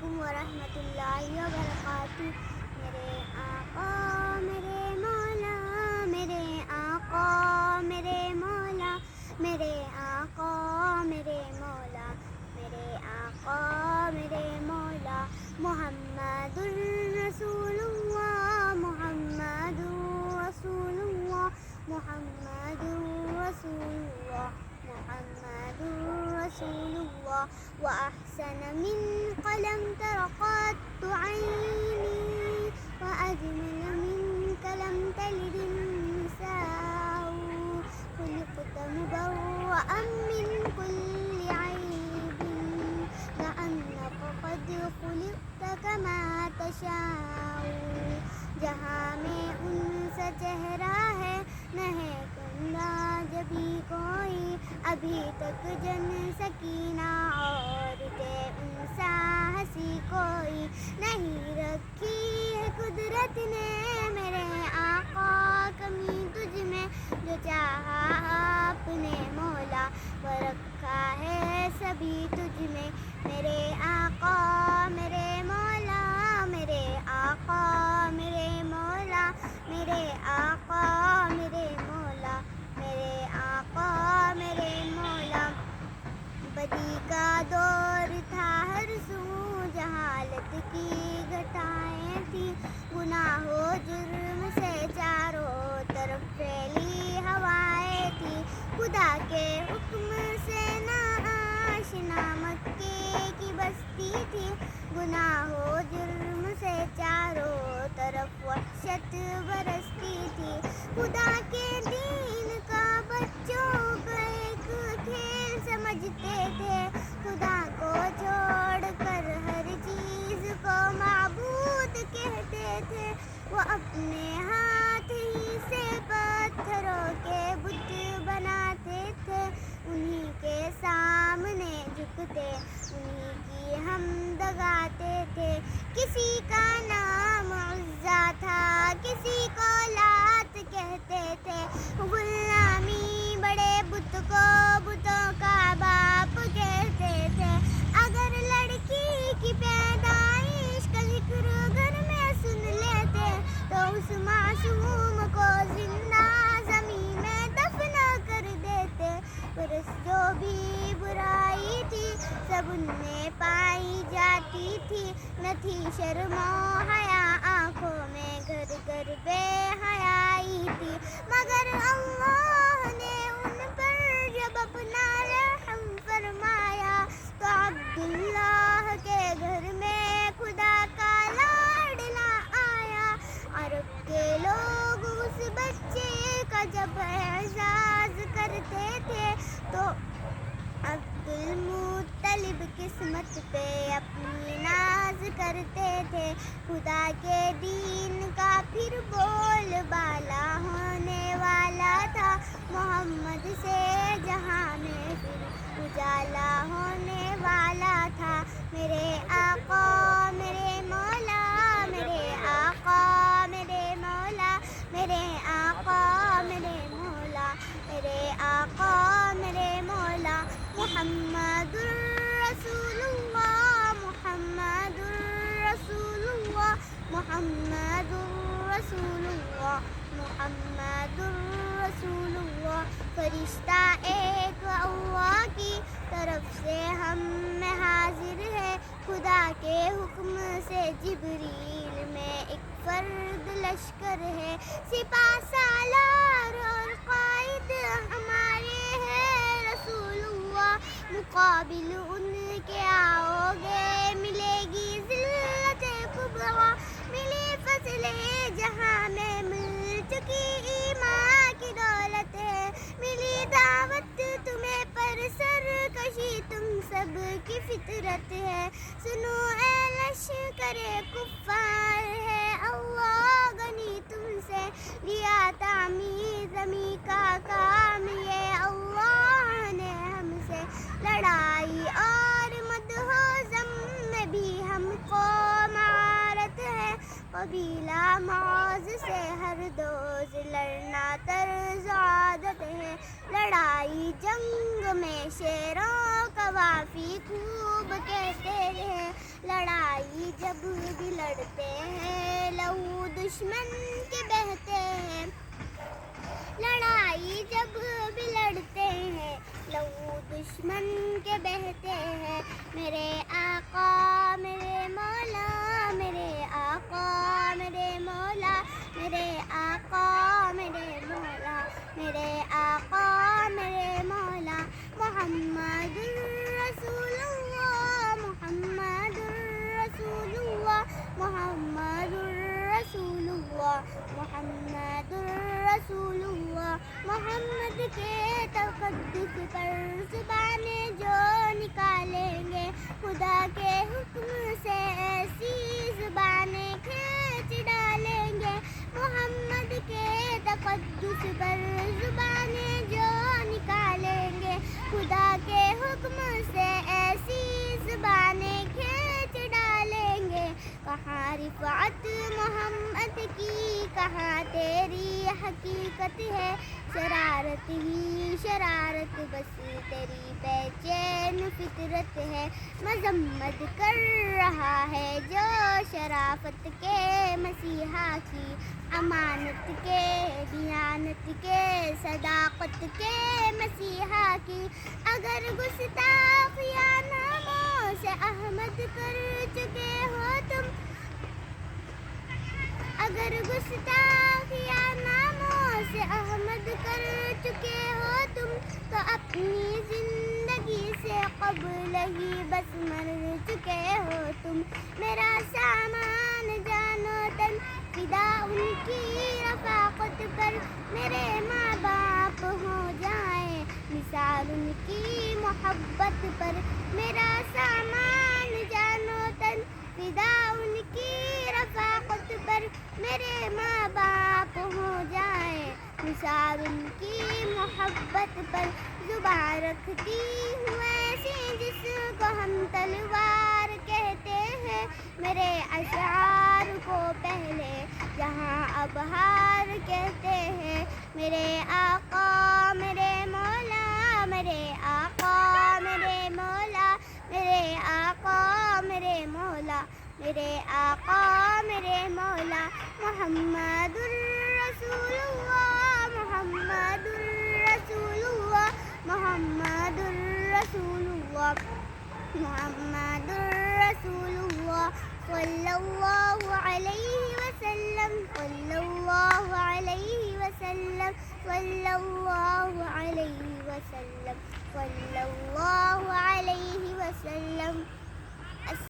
علیکم ورحمۃ اللہ وبرکاتہ۔ میرے آقا میرے مولا، میرے آقا میرے مولا، میرے آقا میرے مولا، میرے آقا میرے مولا، محمد الرسول اللہ، محمد رسول اللہ، محمد رسول اللہ، محمد رسول اللہ۔ وأحسن منك لم تر قط عيني، وأجمل منك لم تلد النساء، خلقت مبرأ من كل عيب، كأنك قد خلقت كما تشاء۔ جہاں میں ان سا چہرہ ہے نہ ہے کندہ جبھی کوئی، ابھی تک جن سکینہ اور کہ ان سا ہنسی کوئی نہیں رکھی ہے قدرت نے میرے آقا کمی تجھ میں، جو چاہا اپنے مولا وہ رکھا ہے سبھی تجھ میں۔ میرے آقا میرے مولا، میرے آقا میرے مولا، میرے آقا میرے مولا، میرے آقا میرے مولا۔ بدی کا دور تھا ہر سو، جہالت کی گھٹائیں تھی، گناہ و جرم سے چاروں طرف پھیلی ہوائیں تھی، خدا کے حکم سے ناآشنا مکے کی بستی تھی، گناہ و جرم سے چاروں طرف وحشت برستی تھی، خدا کے دین کا بچوں کو ایک کھیل سمجھتے تھے، خدا کو چھوڑ کر ہر چیز کو معبود کہتے تھے، وہ اپنے ہاتھ ہی سے پتھروں کے بت بناتے تھے، انہی کے سامنے جھکتے انہی کی حمد گاتے تھے۔ کسی کا نام عزا تھا، کسی کو لات کہتے تھے، غلامی بڑے بت کو بتوں کا باپ کہتے تھے، اگر لڑکی کی پیدائش کا ذکر گھر میں سن لیتے تو اس معصوم کو زندہ زمین میں دفن کر دیتے، پرس جو بھی برائی تھی سب ان میں پائی جاتی تھی، نہ تھی شرم و حیا آنکھوں میں، گھر گھر بے حیائی تھی، مگر اللہ نے ان پر جب اپنا رحم فرمایا تو عبداللہ کے گھر میں خدا کا لاڈلا آیا۔ عرب کے لوگ اس بچے کا جب اعزاز کرتے تھے تو عبد المطلب قسمت پہ اپنی ناز کرتے تھے، خدا کے دین کا پھر بول بالا ہونے والا تھا، محمد سے جہاں میں پھر اجالا ہونے والا تھا۔ میرے آقا میرے مولا، میرے آقا میرے مولا، میرے آقا میرے مولا، میرے آقا میرے مولا، محمد الرسول اللہ، محمد الرسول اللہ، محمد الرسول اللہ، محمد الرسول اللہ۔ فرشتہ ایک اللہ کی طرف سے ہم میں حاضر ہے، خدا کے حکم سے جبریل میں ایک فرد لشکر ہے، سپاہ سالار اور قائد ہمارے ہیں رسول اللہ، مقابل ان کے آؤ گے ملے گی ذلت کبریٰ، ملی فضل جہاں میں مل چکی ایمان کی دولت ہے، ملی دعوت تمہیں پر سرکشی تم سب کی فطرت ہے، سنو اے لشکر کفار ہے اللہ غنی تم سے، لیا تعمیر زمیں کا کام یہ اللہ نے ہم سے، لڑائی اور مدح و ذم میں بھی ہم کو مہارت ہے، قبیلہ معاذ سے ہر دوز لڑنا طرز عادت ہے، لڑائی جنگ میں شیروں کا وافی خوب کہتے ہیں، لڑائی لڑتے ہیں لہو دشمن کے بہتے ہیں، لڑائی جب بھی لڑتے ہیں لہو دشمن کے بہتے ہیں، میرے آقا میرے مولا میرے آقا میرے مولا میرے آقا میرے مولا میرے آقا میرے مولا، محمد رسول اللہ محمد رسول اللہ محمد رسول اللہ محمد رسول اللہ، محمد کے تقدس پر زبانیں جو نکالیں گے خدا کے حکم سے ایسی زبانیں کھینچ ڈالیں گے، محمد کے تقدس پر زبانیں جو نکالیں گے خدا کے حکم سے ایسی زبانیں کھینچ ڈالیں گے، کہاں رفعت محمد کی کہاں تیری حقیقت ہے، شرارت ہی شرارت بس تیری بے چین فطرت ہے، مذمت کر رہا ہے جو شرافت کے مسیحا کی، امانت کے دیانت کے صداقت کے مسیحا کی، اگر گستاخیاں ناموں سے احمد کر چکے ہو تم، اگر گستاخیاں ناموں سے احمد کر چکے ہو تم، تو اپنی زندگی سے قبل ہی بس مر چکے ہو تم، میرا سامان جانو تن فدا ان کی رفاقت پر، میرے ماں باپ ہو جائیں مثال ان کی محبت پر، میرا سامان جانو تن فدا ان کی رفاقت پر، میرے ماں باپ ہو جائیں مثال ان کی محبت پر، زبان رکھتی ہوں ایسی جس کو ہم تلوار کہتے ہیں، میرے اشعار کو پہلے جہاں ابحار کہتے ہیں، میرے آقا میرے مولا میرے آقا میرے مولا میرے آقا میرے مولا میرے آقا میرے مولا، محمد رسول اللہ محمد رسول اللہ محمد رسول اللہ محمد رسول اللہ، صلی اللہ علیہ وسلم صلی اللہ علیہ وسلم صلی اللہ علیہ وسلم صلی اللہ علیہ وسلم۔